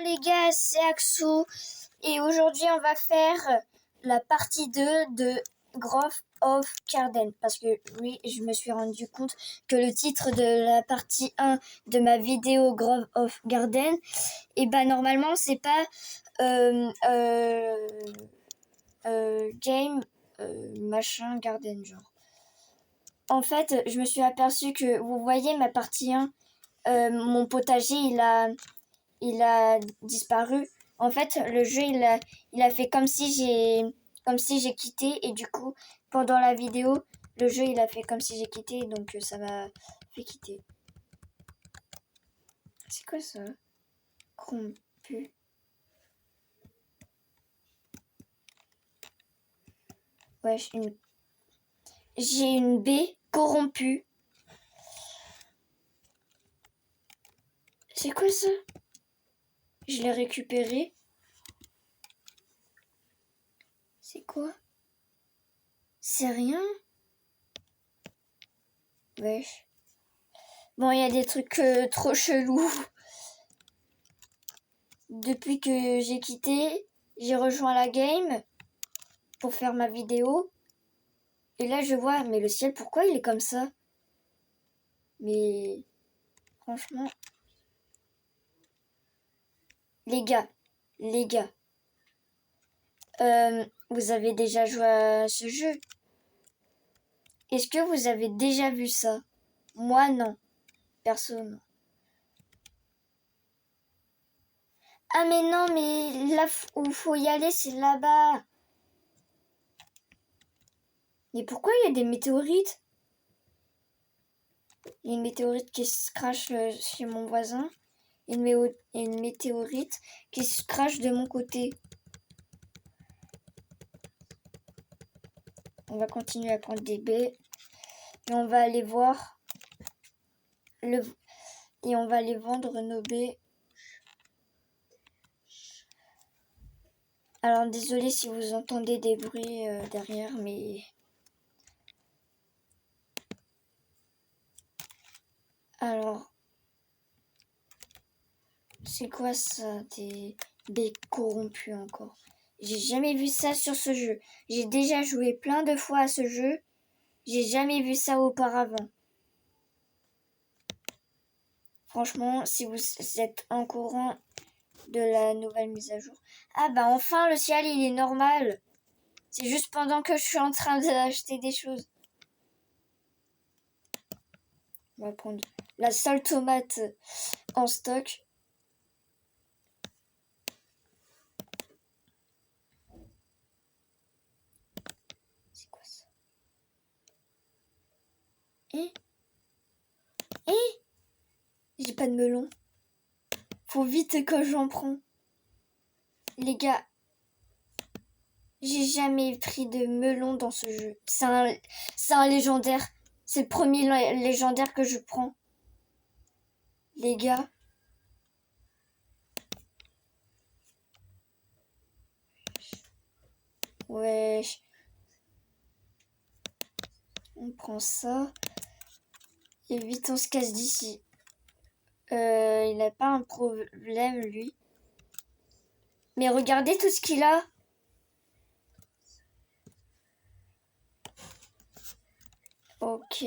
Les gars, c'est Axou et aujourd'hui on va faire la partie 2 de Grove of Garden parce que oui, je me suis rendu compte que le titre de la partie 1 de ma vidéo Grove of Garden, et bah normalement c'est pas game machin garden genre. En fait, je me suis aperçu que vous voyez ma partie 1, mon potager il a disparu. En fait, le jeu, il a fait comme si j'ai quitté, et du coup, pendant la vidéo, le jeu, il a fait comme si j'ai quitté, donc ça m'a fait quitter. C'est quoi ça? Corrompu. Ouais, j'ai une baie corrompue. C'est quoi ça? Je l'ai récupéré. C'est quoi? C'est rien? Wesh. Bon, il y a des trucs trop chelous. Depuis que j'ai quitté, j'ai rejoint la game pour faire ma vidéo. Et là, je vois, mais le ciel, pourquoi il est comme ça? Mais franchement, les gars, vous avez déjà joué à ce jeu? Est-ce que vous avez déjà vu ça? Moi, non. Perso, non. Ah mais non, mais là où il faut y aller, c'est là-bas. Mais pourquoi il y a des météorites? Il y a une météorite qui se crache chez mon voisin. Et une météorite qui se crache de mon côté. On va continuer à prendre des baies. Et on va aller voir et on va aller vendre nos baies. Alors désolé si vous entendez des bruits derrière, mais alors c'est quoi ça, des baies corrompues encore? J'ai jamais vu ça sur ce jeu. J'ai déjà joué plein de fois à ce jeu. J'ai jamais vu ça auparavant. Franchement, si vous êtes en courant de la nouvelle mise à jour. Ah bah enfin le ciel il est normal. C'est juste pendant que je suis en train d'acheter des choses. On va prendre la seule tomate en stock. C'est quoi ça? J'ai pas de melon. Faut vite que j'en prends. Les gars, j'ai jamais pris de melon dans ce jeu. C'est un légendaire. C'est le premier légendaire que je prends. Les gars. Wesh. On prend ça. Et vite, on se casse d'ici. Il n'a pas un problème, lui. Mais regardez tout ce qu'il a. Ok.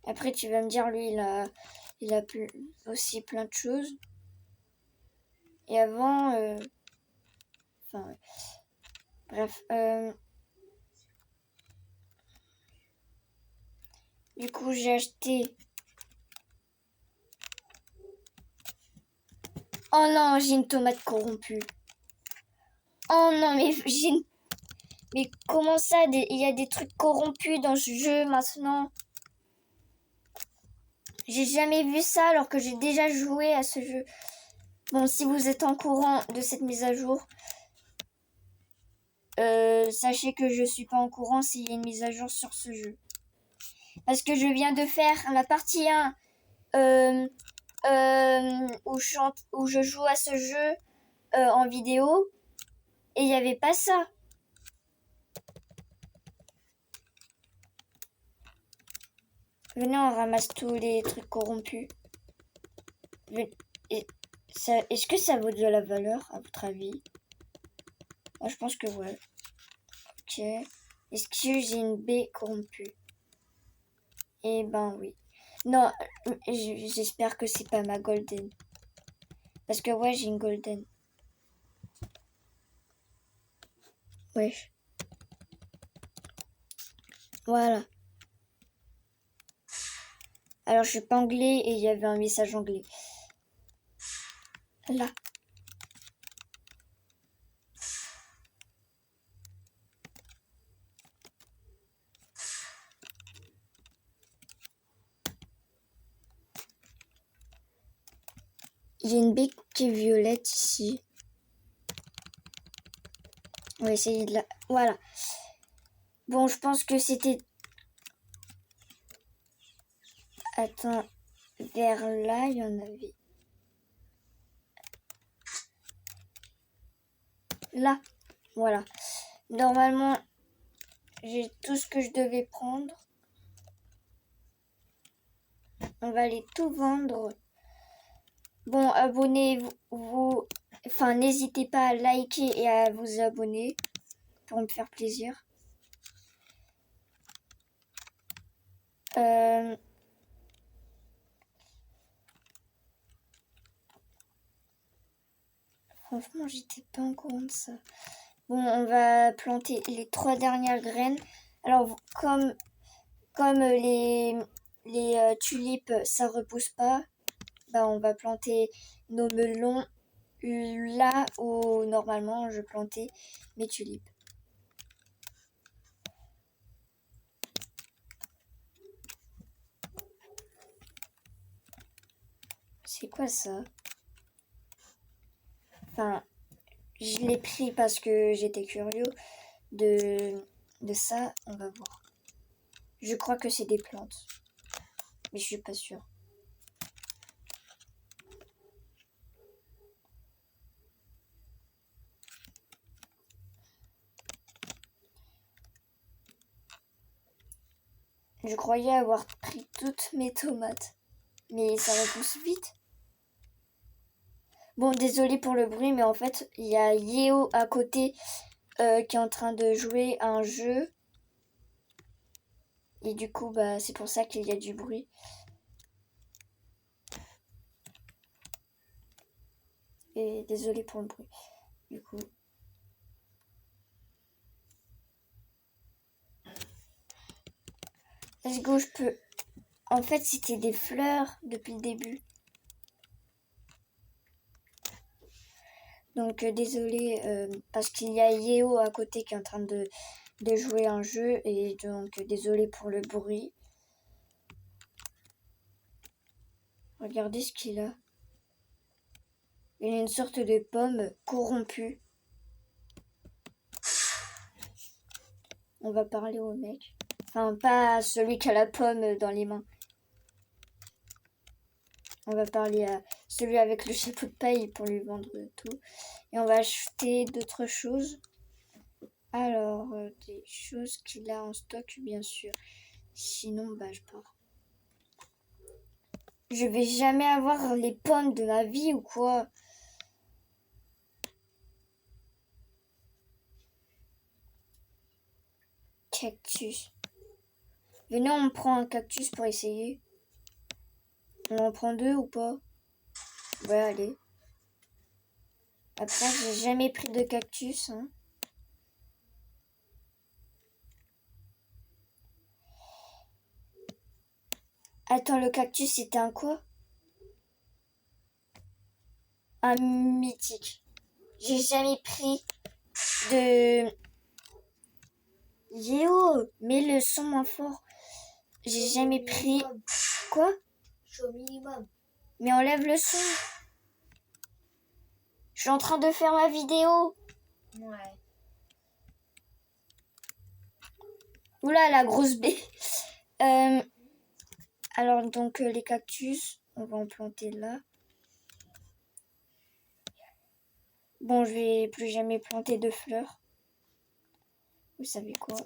Après, tu vas me dire, lui, il a aussi plein de choses. Et avant... Enfin, ouais. Bref. Du coup, j'ai acheté... Oh non, j'ai une tomate corrompue. Oh non, mais Mais comment ça, il y a des trucs corrompus dans ce jeu maintenant? J'ai jamais vu ça alors que j'ai déjà joué à ce jeu. Bon, si vous êtes en courant de cette mise à jour, sachez que je suis pas en courant s'il y a une mise à jour sur ce jeu. Parce que je viens de faire la partie 1 où je joue à ce jeu en vidéo et il n'y avait pas ça. Venez, on ramasse tous les trucs corrompus. Est-ce que ça vaut de la valeur, à votre avis? Moi, je pense que ouais. Ok. Est-ce que j'ai une baie corrompue? Eh ben oui. Non, j'espère que c'est pas ma golden. Parce que ouais, j'ai une golden. Wesh. Voilà. Alors, je suis pas anglais et il y avait un message anglais. Là. Il y a une baie qui est violette ici. On va essayer de la... Voilà. Bon, je pense que c'était... Attends. Vers là, il y en avait... Là. Voilà. Normalement, j'ai tout ce que je devais prendre. On va aller tout vendre. Bon, abonnez-vous. Enfin, n'hésitez pas à liker et à vous abonner pour me faire plaisir. Franchement, j'étais pas au courant de ça. Bon, on va planter les 3 dernières graines. Alors, comme les tulipes, ça repousse pas, bah, on va planter nos melons là où normalement je plantais mes tulipes. C'est quoi ça? Enfin, je l'ai pris parce que j'étais curieux de ça. On va voir. Je crois que c'est des plantes, mais je suis pas sûre. Je croyais avoir pris toutes mes tomates, mais ça repousse vite. Bon, désolé pour le bruit, mais en fait, il y a Yeo à côté qui est en train de jouer à un jeu. Et du coup, bah, c'est pour ça qu'il y a du bruit. Et désolé pour le bruit. Du coup. Let's go, je peux... En fait, c'était des fleurs depuis le début. Donc, désolé, parce qu'il y a Yeo à côté qui est en train de jouer un jeu. Et donc, désolé pour le bruit. Regardez ce qu'il a. Il a une sorte de pomme corrompue. On va parler au mec. Enfin, pas celui qui a la pomme dans les mains. On va parler à celui avec le chapeau de paille pour lui vendre tout. Et on va acheter d'autres choses. Alors, des choses qu'il a en stock, bien sûr. Sinon, bah, je pars. Je vais jamais avoir les pommes de ma vie ou quoi? Cactus. Venez, on prend un cactus pour essayer. On en prend 2 ou pas? Ouais, allez. Après, j'ai jamais pris de cactus. Hein. Attends, le cactus, c'était un quoi? Un mythique. J'ai jamais pris de... Yéo, mets le son moins fort. J'ai jamais pris... Quoi? Je suis au minimum. Mais enlève le son. Je suis en train de faire ma vidéo. Ouais. Oula, la grosse baie. Alors, donc, les cactus, on va en planter là. Bon, je vais plus jamais planter de fleurs. Vous savez quoi?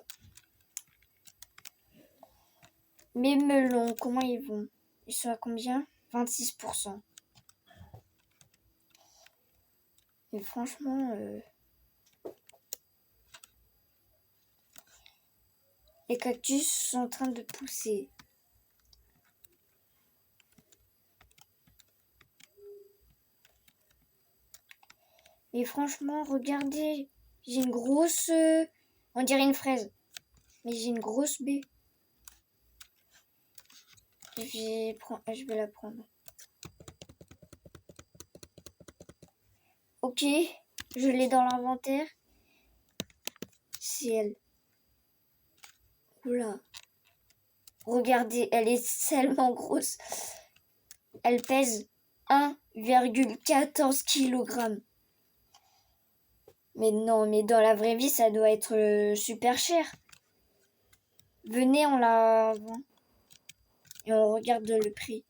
Mes melons, comment ils vont? Ils sont à combien? 26%. Et franchement, les cactus sont en train de pousser. Et franchement, regardez, j'ai une grosse... on dirait une fraise. Mais j'ai une grosse baie. Je vais la prendre. Ok, je l'ai dans l'inventaire. C'est elle. Oula. Regardez, elle est tellement grosse. Elle pèse 1,14 kg. Mais non, mais dans la vraie vie, ça doit être super cher. Venez, on la vend. Et on regarde le prix.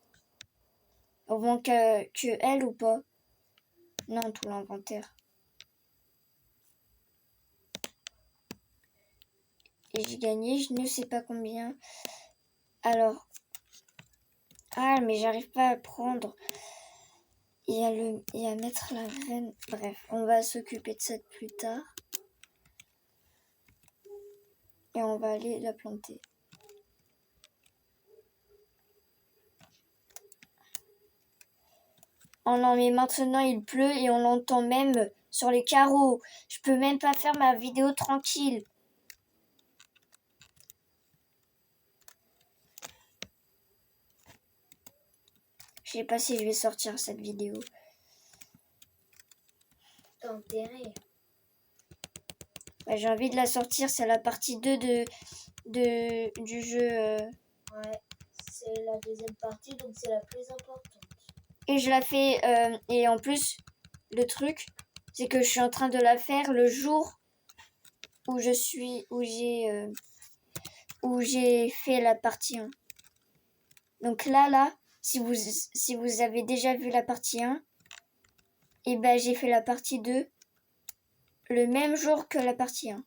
On vend que elle ou pas? Non, tout l'inventaire. Et j'ai gagné, je ne sais pas combien. Alors. Ah, mais j'arrive pas à prendre. Et à mettre la graine. Bref, on va s'occuper de ça plus tard. Et on va aller la planter. Oh non, mais maintenant il pleut et on l'entend même sur les carreaux. Je peux même pas faire ma vidéo tranquille. Je sais pas si je vais sortir cette vidéo. T'as intérêt. Ouais, j'ai envie de la sortir, c'est la partie 2 du jeu. Ouais, c'est la deuxième partie, donc c'est la plus importante. Et je la fais. Et en plus, le truc, c'est que je suis en train de la faire le jour où j'ai fait la partie 1. Donc là, si vous avez déjà vu la partie 1, et ben j'ai fait la partie 2 le même jour que la partie 1.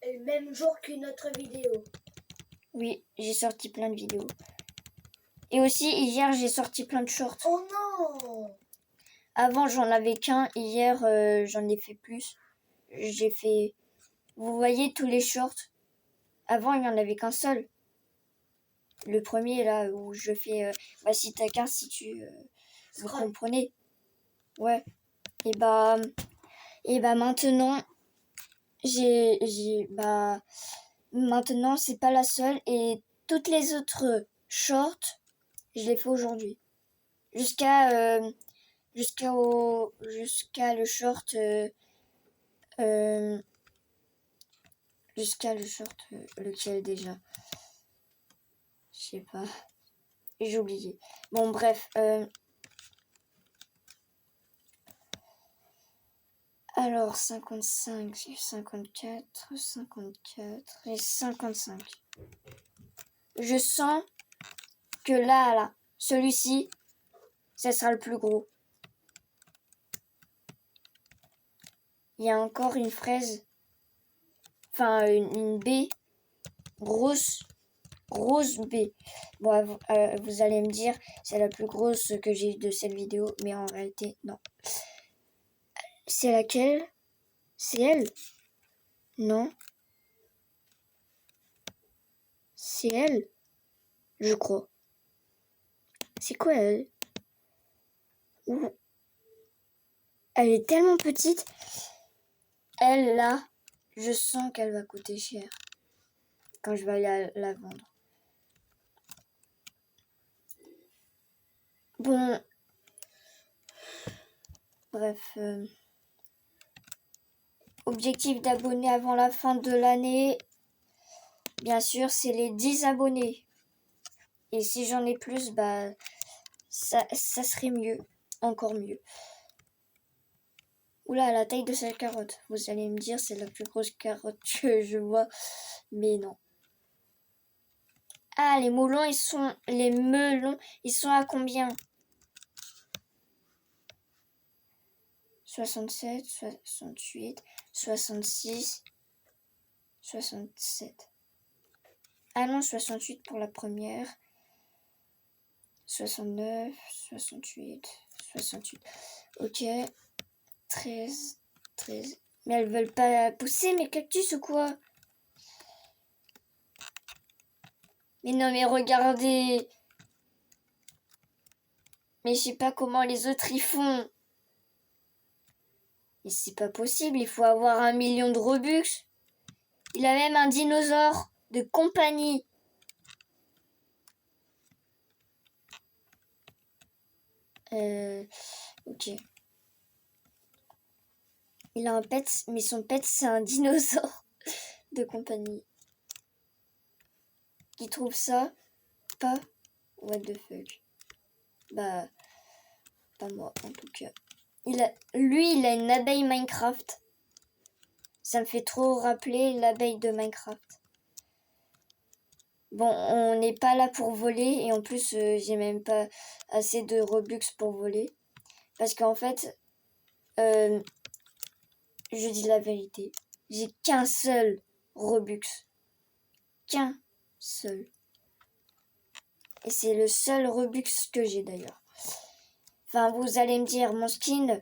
Et le même jour qu'une autre vidéo. Oui, j'ai sorti plein de vidéos. Et aussi, hier, j'ai sorti plein de shorts. Oh non! Avant, j'en avais qu'un. Hier, j'en ai fait plus. J'ai fait... Vous voyez tous les shorts? Avant, il n'y en avait qu'un seul. Le premier, là, où je fais... voici ta carte si tu... vous comprenez? Ouais. Et bah maintenant, maintenant, c'est pas la seule. Et toutes les autres shorts, je les fais aujourd'hui. Jusqu'à le short lequel déjà, je sais pas, j'ai oublié. Bon bref, alors 55, 54 et 55. Je sens que là celui-ci, ça sera le plus gros. Il y a encore une fraise, enfin une baie, grosse baie. Bon, vous allez me dire, c'est la plus grosse que j'ai eue de cette vidéo, mais en réalité, non. C'est laquelle? C'est elle? Non. C'est elle? Je crois. C'est quoi elle? Ouh. Elle est tellement petite. Elle, là, je sens qu'elle va coûter cher quand je vais aller la vendre. Bon. Bref. Objectif d'abonnés avant la fin de l'année. Bien sûr, c'est les 10 abonnés. Et si j'en ai plus, bah, ça serait mieux. Encore mieux. Oula, la taille de cette carotte. Vous allez me dire, c'est la plus grosse carotte que je vois. Mais non. Ah, les melons, ils sont à combien? 67, 68, 66, 67. Ah non, 68 pour la première. 69, 68, 68. Ok. 13. Mais elles veulent pas pousser mes cactus ou quoi? Mais non, mais regardez. Mais je sais pas comment les autres y font. Mais c'est pas possible, il faut avoir 1 million de Robux. Il a même un dinosaure de compagnie. Ok. Il a un pet, mais son pet c'est un dinosaure de compagnie. Qui trouve ça pas what the fuck. Bah, pas moi en tout cas. Lui, il a une abeille Minecraft. Ça me fait trop rappeler l'abeille de Minecraft. Bon, on n'est pas là pour voler et en plus, j'ai même pas assez de Robux pour voler. Parce qu'en fait, je dis la vérité, j'ai qu'un seul Robux. Qu'un seul. Et c'est le seul Robux que j'ai d'ailleurs. Enfin, vous allez me dire, mon skin,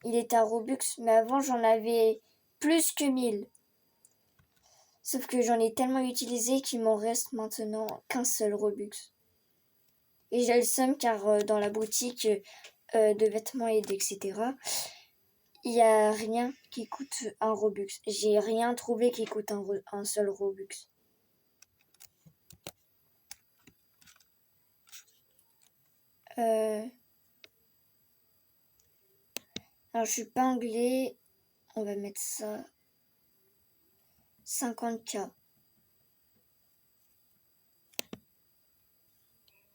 il est à Robux, mais avant j'en avais plus que 1000. Sauf que j'en ai tellement utilisé qu'il m'en reste maintenant qu'un seul Robux. Et j'ai le seum car dans la boutique de vêtements et etc., il n'y a rien qui coûte un Robux. J'ai rien trouvé qui coûte un seul Robux. Alors je suis pas anglais. On va mettre ça 50K.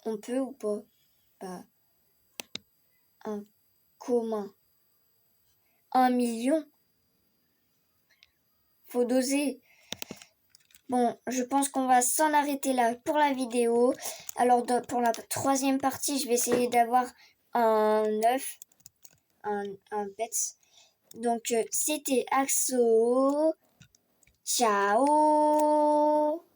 On peut ou pas? Bah, un commun. 1 million? Faut doser. Bon, je pense qu'on va s'en arrêter là pour la vidéo. Alors, pour la troisième partie, je vais essayer d'avoir un œuf, un pet. Donc, c'était Axo. Ciao!